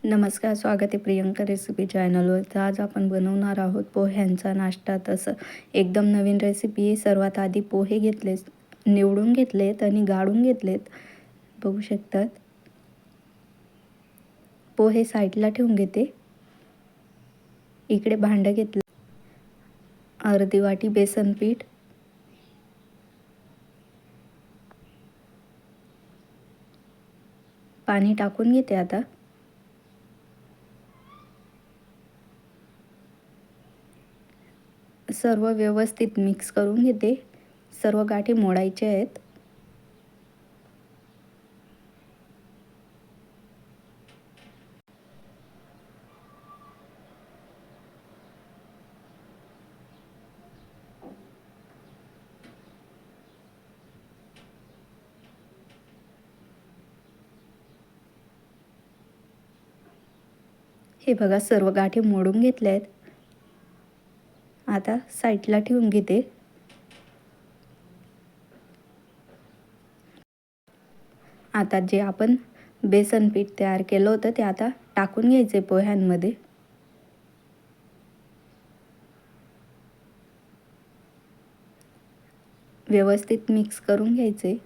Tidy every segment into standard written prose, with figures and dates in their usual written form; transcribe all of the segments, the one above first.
नमस्कार, स्वागत आहे प्रियंका रेसिपी चॅनलवर. तर आज आपण बनवणार आहोत पोह्यांचा नाश्ता. तसं एकदम नवीन रेसिपी. सर्वात आधी पोहे घेतलेत, निवडून घेतलेत आणि गाळून घेतलेत, बघू शकतात. पोहे साईडला ठेवून घेते. इकडे भांडं घेतलं, अर्धी वाटी बेसन पीठ, पाणी टाकून घेते. आता सर्व व्यवस्थित मिक्स करून घेते. सर्व गाठी मोडायच्या आहेत. हे बघा, सर्व गाठी मोडून घेतल्या आहेत. आता साईडला ठेवून घेते. आता जे आपण बेसन पीठ तयार केलं होतं ते आता टाकून घ्यायचे पोह्यांमध्ये. व्यवस्थित मिक्स करून घ्यायचे.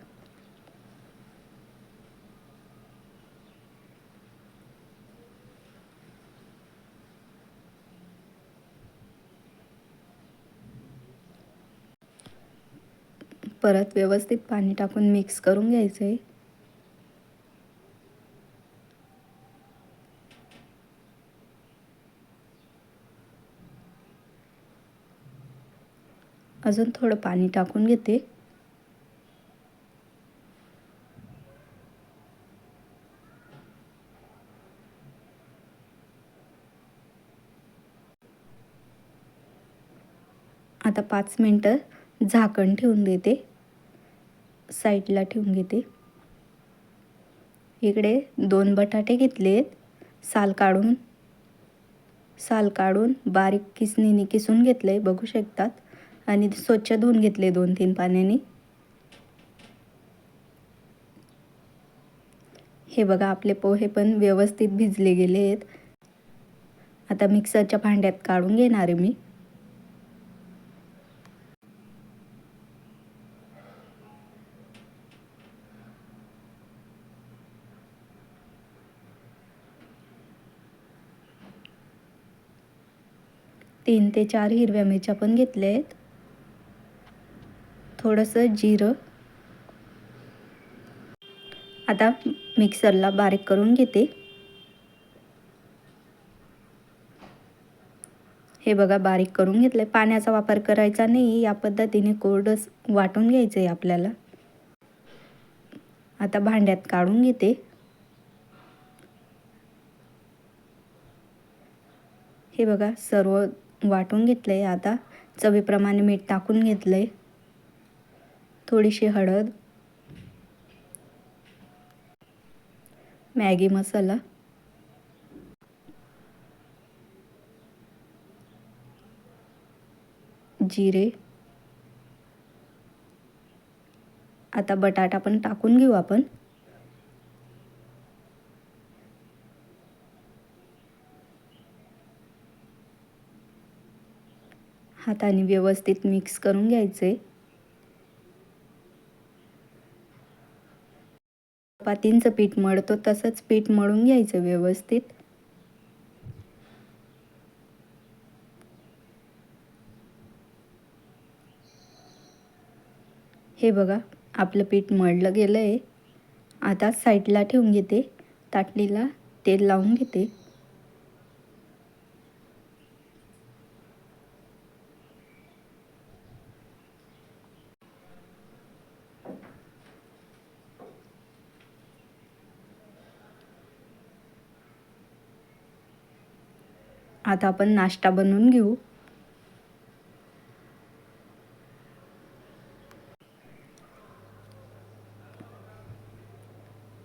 परत व्यवस्थित पाणी टाकून मिक्स करून घ्यायचे. अजून थोडं पाणी टाकून घेते. आता 5 मिनटं झाकण ठेवून देते. साईडला ठेवून घेते. इकडे 2 बटाटे घेतलेत, साल काढून बारीक किसणीने किसून घेतले, बघू शकतात. आणि स्वच्छ धुवून घेतले 2-3 पाण्याने. हे बघा, आपले पोहे पण व्यवस्थित भिजले गेले आहेत. आता मिक्सरच्या भांड्यात काढून घेणार आहे मी. तीन ते 4 हिरव्या मिरच्या पण घेतल्या आहेत. थोडंसं जिरं. आता मिक्सरला बारीक करून घेते. हे बघा, बारीक करून घेतले. पाण्याचा वापर करायचा नाही. या पद्धतीने कोरडंच वाटून घ्यायचं आहे आपल्याला. आता भांड्यात काढून घेते. हे बघा, सर्व वाटून घेतलंय. आता चवीप्रमाणे मीठ टाकून घेतलंय, थोडीशी हळद, मॅगी मसाला, जिरे. आता बटाटा पण टाकून घेऊ आपण. हाताने व्यवस्थित मिक्स करून घ्यायचे. चपातींचं पीठ मळतो तसंच पीठ मळून घ्यायचं व्यवस्थित. हे बघा, आपलं पीठ मळलं गेलं आहे. आता साईडला ठेवून घेते. ताटलीला तेल लावून घेते. आता आपण नाश्ता बनवून घेऊ.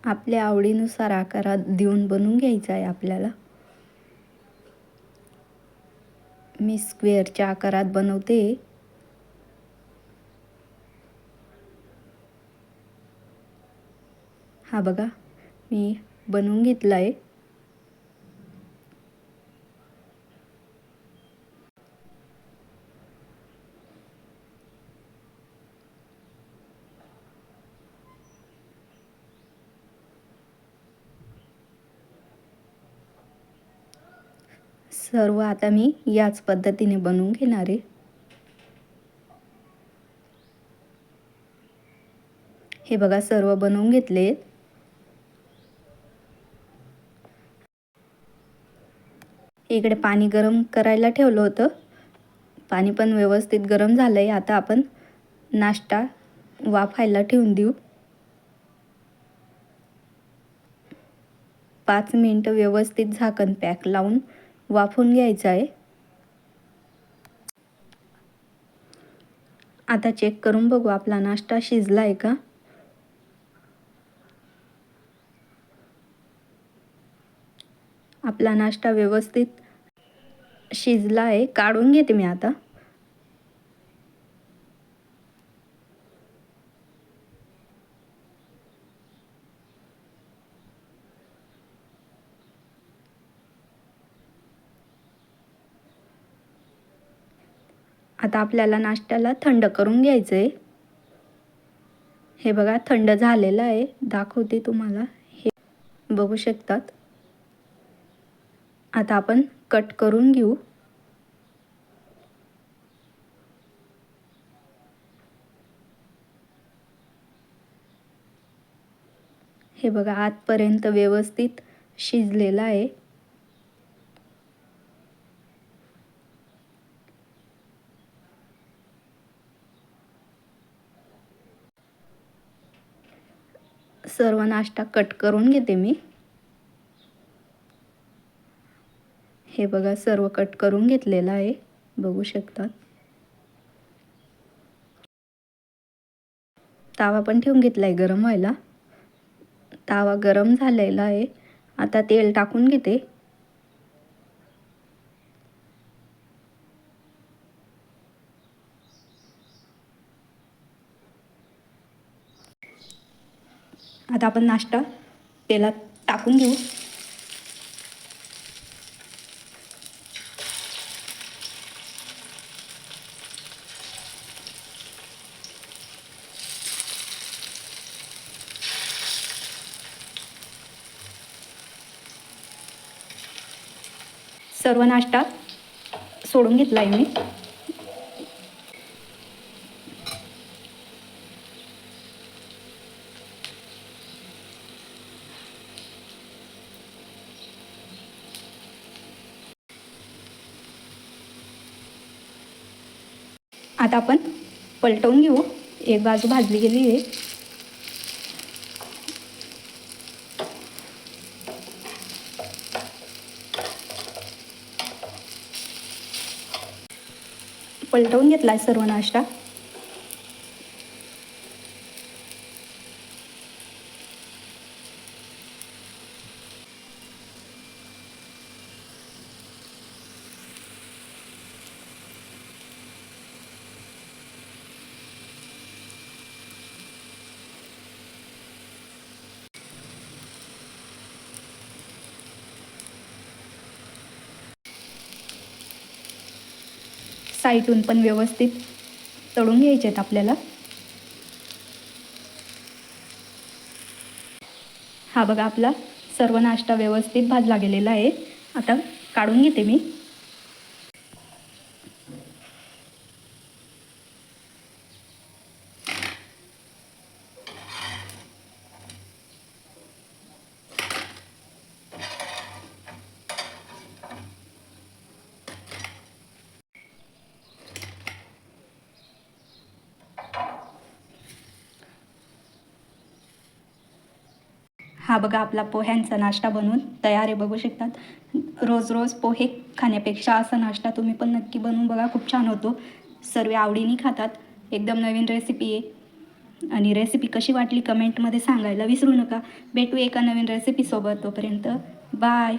आपल्या आवडीनुसार आकारात देऊन बनवून घ्यायचा आहे आपल्याला. मी स्क्वेअरच्या आकारात बनवते. हा बघा, मी बनवून घेतला आहे. सर्व आता मी याच पद्धतीने बनवून घेणार आहे. हे बघा सर्व बनवून घेतले. इकडे पाणी गरम करायला ठेवलं होतं. पाणी पण व्यवस्थित गरम झालंय. आता आपण नाश्ता वाफायला ठेवून देऊ. 5 मिनिटं व्यवस्थित झाकण पॅक लावून वाफवून घ्यायचं आहे. आता चेक करून बघू आपला नाश्ता शिजला आहे का. आपला नाश्ता व्यवस्थित शिजला आहे. काढून घेते मी आता. आता आपल्याला नाश्त्याला थंड करून घ्यायचं आहे. हे बघा थंड झालेलं आहे. दाखवते तुम्हाला. हे बघू शकतात. आता आपण कट करून घेऊ. हे बघा आतपर्यंत व्यवस्थित शिजलेलं आहे. सर्व नाश्ता कट करून घेते मी. हे बघा सर्व कट करून घेतलेलं आहे. बघू शकता. तावा पण ठेवून घेतलाय गरम व्हायला. तावा गरम झालेला आहे. आता तेल टाकून घेते. आता आपण नाश्ता तेलात टाकून घेऊ. सर्व नाश्ता सोडून घेतलाय मी. आता आपण पलटवून घेऊ. एक बाजू भाजली गेली आहे. पलटवून घेतलाय सर्व नाश्ता. साईडून पण व्यवस्थित तळून घ्यायचे आहेत आपल्याला. हा बघा आपला सर्व नाश्ता व्यवस्थित भाजला गेलेला आहे. आता काढून घेते मी. हा बघा आपला पोह्यांचा नाश्ता बनवून तयार आहे. बघू शकतात. रोज रोज पोहे खाण्यापेक्षा असा नाश्ता तुम्ही पण नक्की बनवून बघा. खूप छान होतो. सर्व आवडीने खातात. एकदम नवीन रेसिपी आहे. आणि रेसिपी कशी वाटली कमेंटमध्ये सांगायला विसरू नका. भेटू एका नवीन रेसिपीसोबत. तोपर्यंत बाय.